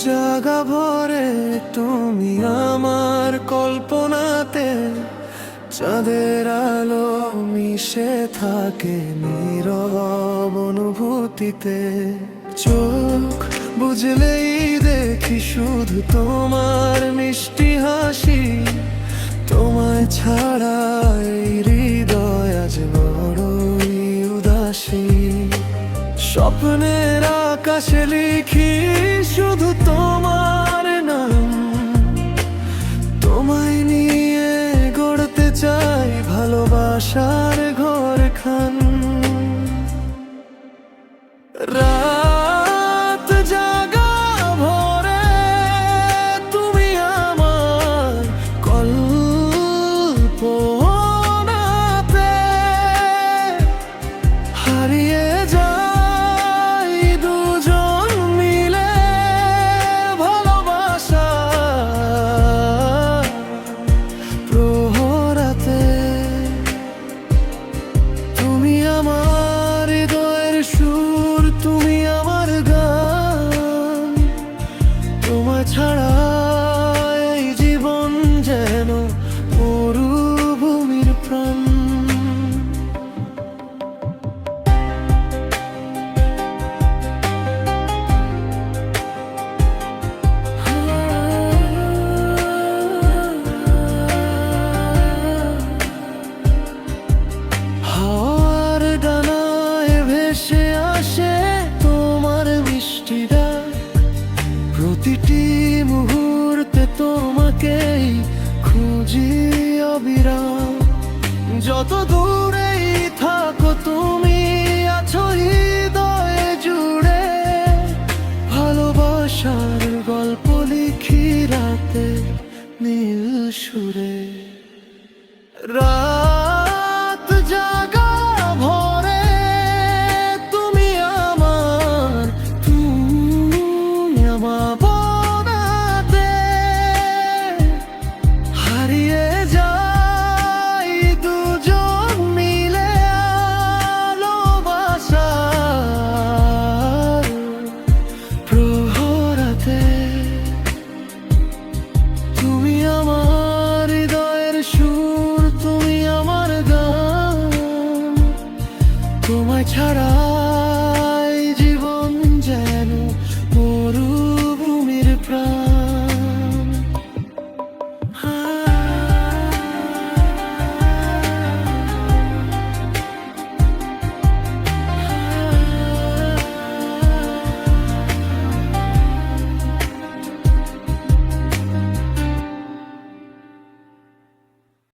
জাগা ভরে তুমি আমার কল্পনাতে, চাঁদের আলো মিশে থাকে নীরব অনুভূতিতে। চোখ বুঝলেই দেখি শুধু তোমার মিষ্টি হাসি, তোমায় ছাড়া এই হৃদয় আজ বড়ই উদাসী। স্বপ্নের আকাশে লিখি শুধু তোমার নাম, তোমায় নিয়ে গড়তে চাই ভালোবাসার ঘরখান। রাত জাগা ভরে তুমি আমার কল্পনাতে, হারিয়ে যাই দুজন মিলে ভালোবাসার প্রহরাতে। তুমি আমার হৃদয়ের সুর, তুমি আমার গান, তোমায় ছাড়া এই জীবন যেন মরুভূমির প্রাণ। হাওয়ার ডানায় ভেসে আসে তোমার মিষ্টি ডাক, প্রতিটি মুহূর্তে তোমাকেই খুঁজি অবিরাম। যত দূরেই থাকো তুমি আছো হৃদয়ে জুড়ে, ভালোবাসার গল্প লিখি রাতে নীল সুরে। রাত জাগা ভরে তুমি আমার বনাতে, হারিয়ে যাই দুজন মিলে ভালোবাসার প্রহরাতে। তুমি আমার হৃদয়ের সুর, তুমি আমার গান, তোমায় ছাড়া এই জীবন যেন মরুভূমির প্রাণ।